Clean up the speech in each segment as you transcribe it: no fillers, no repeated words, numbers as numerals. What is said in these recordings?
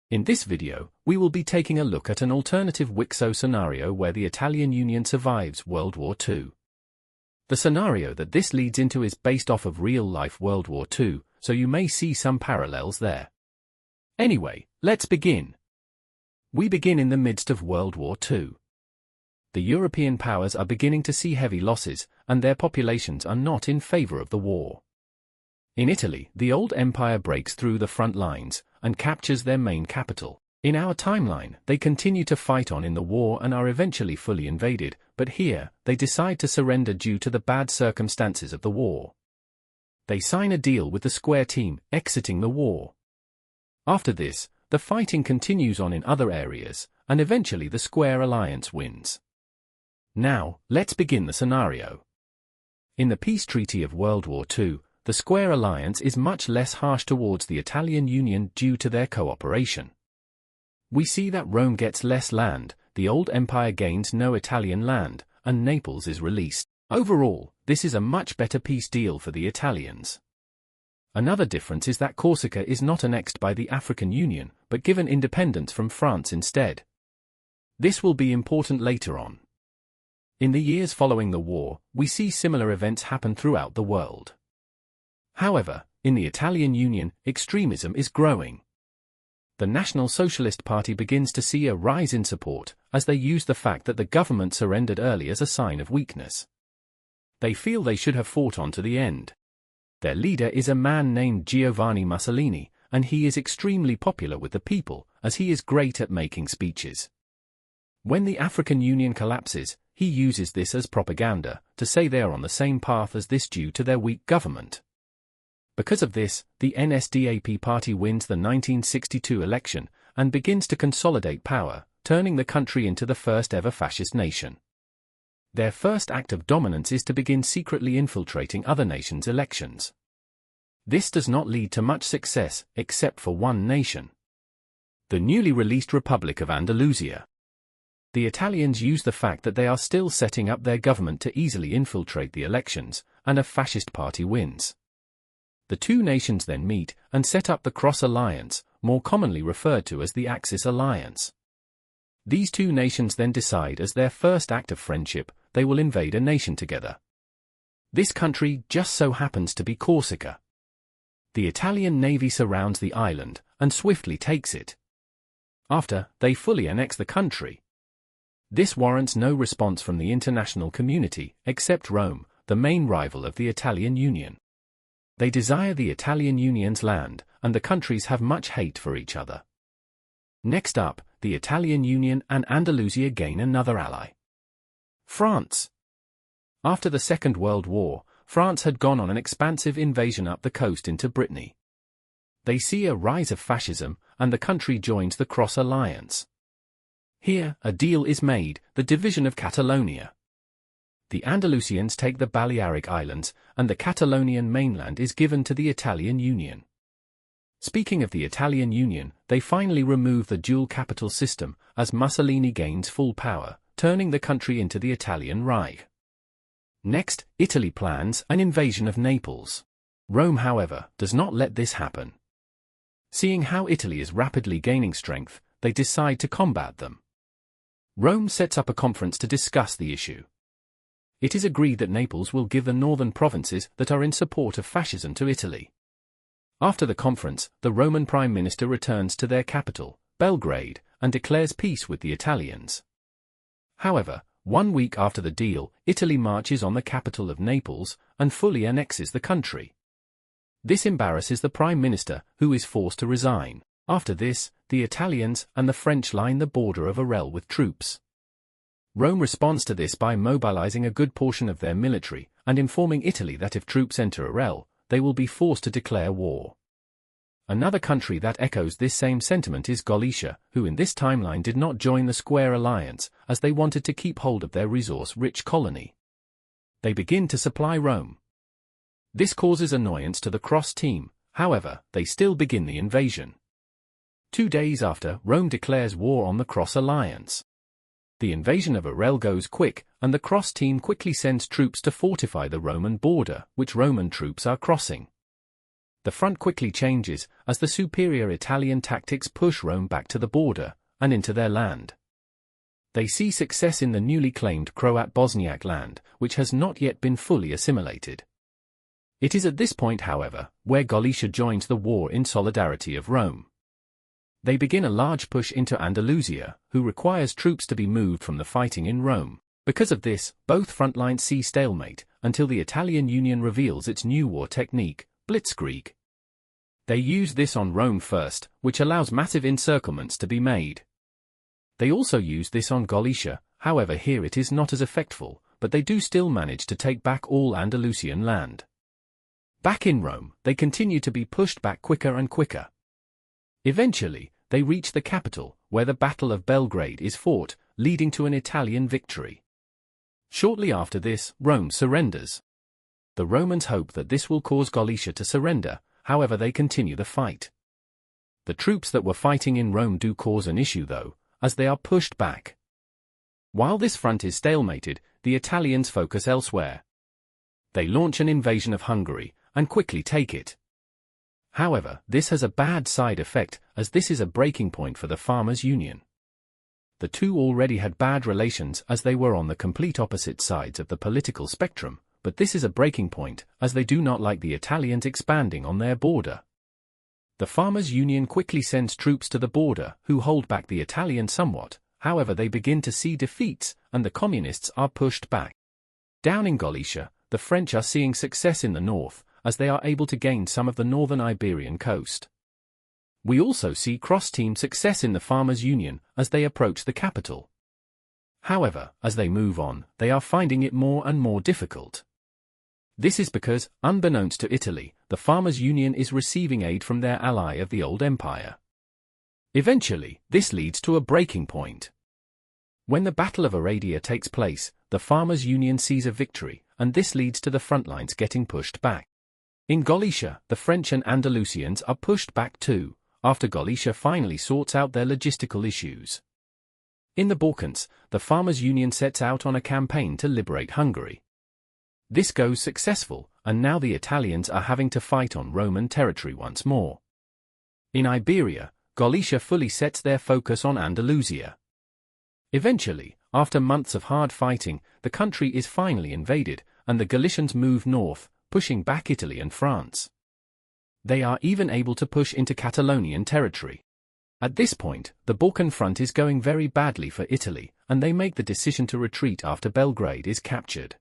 In this video, we will be taking a look at an alternative WICSO scenario where the Italian Union survives World War II. The scenario that this leads into is based off of real-life World War II, so you may see some parallels there. Anyway, let's begin. We begin in the midst of World War II. The European powers are beginning to see heavy losses, and their populations are not in favor of the war. In Italy, the old empire breaks through the front lines and captures their main capital. In our timeline, they continue to fight on in the war and are eventually fully invaded, but here, they decide to surrender due to the bad circumstances of the war. They sign a deal with the Square team, exiting the war. After this, the fighting continues on in other areas, and eventually the Square alliance wins. Now, let's begin the scenario. In the peace treaty of World War II, the Square alliance is much less harsh towards the Italian Union due to their cooperation. We see that Rome gets less land, the old empire gains no Italian land, and Naples is released. Overall, this is a much better peace deal for the Italians. Another difference is that Corsica is not annexed by the African Union, but given independence from France instead. This will be important later on. In the years following the war, we see similar events happen throughout the world. However, in the Italian Union, extremism is growing. The National Socialist Party begins to see a rise in support, as they use the fact that the government surrendered early as a sign of weakness. They feel they should have fought on to the end. Their leader is a man named Giovanni Mussolini, and he is extremely popular with the people, as he is great at making speeches. When the African Union collapses, he uses this as propaganda, to say they are on the same path as this due to their weak government. Because of this, the NSDAP party wins the 1962 election, and begins to consolidate power, turning the country into the first ever fascist nation. Their first act of dominance is to begin secretly infiltrating other nations' elections. This does not lead to much success, except for one nation. The newly released Republic of Andalusia. The Italians use the fact that they are still setting up their government to easily infiltrate the elections, and a fascist party wins. The two nations then meet and set up the Cross Alliance, more commonly referred to as the Axis Alliance. These two nations then decide as their first act of friendship, they will invade a nation together. This country just so happens to be Corsica. The Italian navy surrounds the island and swiftly takes it. After, they fully annex the country. This warrants no response from the international community, except Rome, the main rival of the Italian Union. They desire the Italian Union's land, and the countries have much hate for each other. Next up, the Italian Union and Andalusia gain another ally. France. After the Second World War, France had gone on an expansive invasion up the coast into Brittany. They see a rise of fascism, and the country joins the Cross Alliance. Here, a deal is made, the division of Catalonia. The Andalusians take the Balearic Islands, and the Catalonian mainland is given to the Italian Union. Speaking of the Italian Union, they finally remove the dual capital system, as Mussolini gains full power, turning the country into the Italian Reich. Next, Italy plans an invasion of Naples. Rome, however, does not let this happen. Seeing how Italy is rapidly gaining strength, they decide to combat them. Rome sets up a conference to discuss the issue. It is agreed that Naples will give the northern provinces that are in support of fascism to Italy. After the conference, the Roman Prime Minister returns to their capital, Belgrade, and declares peace with the Italians. However, 1 week after the deal, Italy marches on the capital of Naples and fully annexes the country. This embarrasses the Prime Minister, who is forced to resign. After this, the Italians and the French line the border of Arles with troops. Rome responds to this by mobilizing a good portion of their military, and informing Italy that if troops enter Arles, they will be forced to declare war. Another country that echoes this same sentiment is Galicia, who in this timeline did not join the Square Alliance, as they wanted to keep hold of their resource-rich colony. They begin to supply Rome. This causes annoyance to the Cross team, however, they still begin the invasion. 2 days after, Rome declares war on the Cross Alliance. The invasion of Arles goes quick, and the Cross team quickly sends troops to fortify the Roman border, which Roman troops are crossing. The front quickly changes as the superior Italian tactics push Rome back to the border and into their land. They see success in the newly claimed Croat Bosniak land, which has not yet been fully assimilated. It is at this point, however, where Galicia joins the war in solidarity of Rome. They begin a large push into Andalusia, who requires troops to be moved from the fighting in Rome. Because of this, both front lines see stalemate until the Italian Union reveals its new war technique, blitzkrieg. They use this on Rome first, which allows massive encirclements to be made. They also use this on Galicia, however here it is not as effectful, but they do still manage to take back all Andalusian land. Back in Rome, they continue to be pushed back quicker and quicker. Eventually, they reach the capital, where the Battle of Belgrade is fought, leading to an Italian victory. Shortly after this, Rome surrenders. The Romans hope that this will cause Galicia to surrender, however they continue the fight. The troops that were fighting in Rome do cause an issue though, as they are pushed back. While this front is stalemated, the Italians focus elsewhere. They launch an invasion of Hungary, and quickly take it. However, this has a bad side effect, as this is a breaking point for the Farmers' Union. The two already had bad relations as they were on the complete opposite sides of the political spectrum, but this is a breaking point, as they do not like the Italians expanding on their border. The Farmers' Union quickly sends troops to the border, who hold back the Italians somewhat, however they begin to see defeats, and the communists are pushed back. Down in Galicia, the French are seeing success in the north, as they are able to gain some of the northern Iberian coast. We also see cross-team success in the Farmers' Union as they approach the capital. However, as they move on, they are finding it more and more difficult. This is because, unbeknownst to Italy, the Farmers' Union is receiving aid from their ally of the old empire. Eventually, this leads to a breaking point. When the Battle of Aradia takes place, the Farmers' Union sees a victory, and this leads to the front lines getting pushed back. In Galicia, the French and Andalusians are pushed back too, after Galicia finally sorts out their logistical issues. In the Balkans, the Farmers' Union sets out on a campaign to liberate Hungary. This goes successful, and now the Italians are having to fight on Roman territory once more. In Iberia, Galicia fully sets their focus on Andalusia. Eventually, after months of hard fighting, the country is finally invaded, and the Galicians move north, pushing back Italy and France. They are even able to push into Catalonian territory. At this point, the Balkan front is going very badly for Italy, and they make the decision to retreat after Belgrade is captured.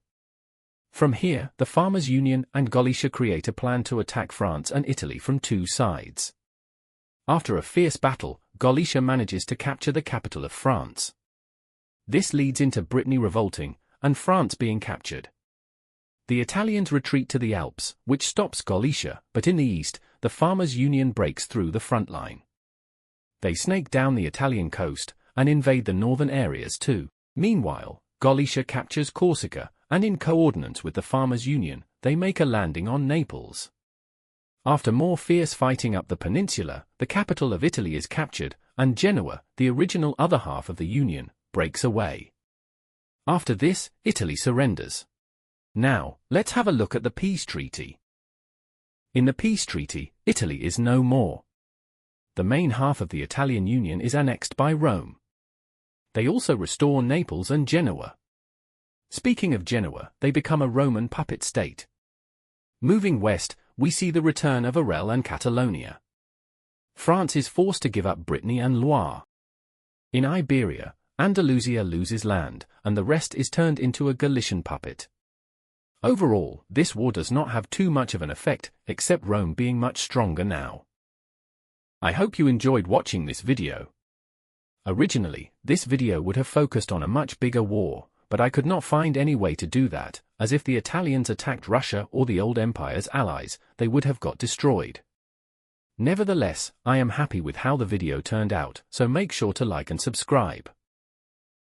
From here, the Farmers' Union and Galicia create a plan to attack France and Italy from two sides. After a fierce battle, Galicia manages to capture the capital of France. This leads into Brittany revolting, and France being captured. The Italians retreat to the Alps, which stops Galicia, but in the east, the Farmers' Union breaks through the front line. They snake down the Italian coast, and invade the northern areas too. Meanwhile, Galicia captures Corsica, and in coordinates with the Farmers' Union, they make a landing on Naples. After more fierce fighting up the peninsula, the capital of Italy is captured, and Genoa, the original other half of the Union, breaks away. After this, Italy surrenders. Now, let's have a look at the peace treaty. In the peace treaty, Italy is no more. The main half of the Italian Union is annexed by Rome. They also restore Naples and Genoa. Speaking of Genoa, they become a Roman puppet state. Moving west, we see the return of Arel and Catalonia. France is forced to give up Brittany and Loire. In Iberia, Andalusia loses land, and the rest is turned into a Galician puppet. Overall, this war does not have too much of an effect, except Rome being much stronger now. I hope you enjoyed watching this video. Originally, this video would have focused on a much bigger war, but I could not find any way to do that, as if the Italians attacked Russia or the old empire's allies, they would have got destroyed. Nevertheless, I am happy with how the video turned out, so make sure to like and subscribe.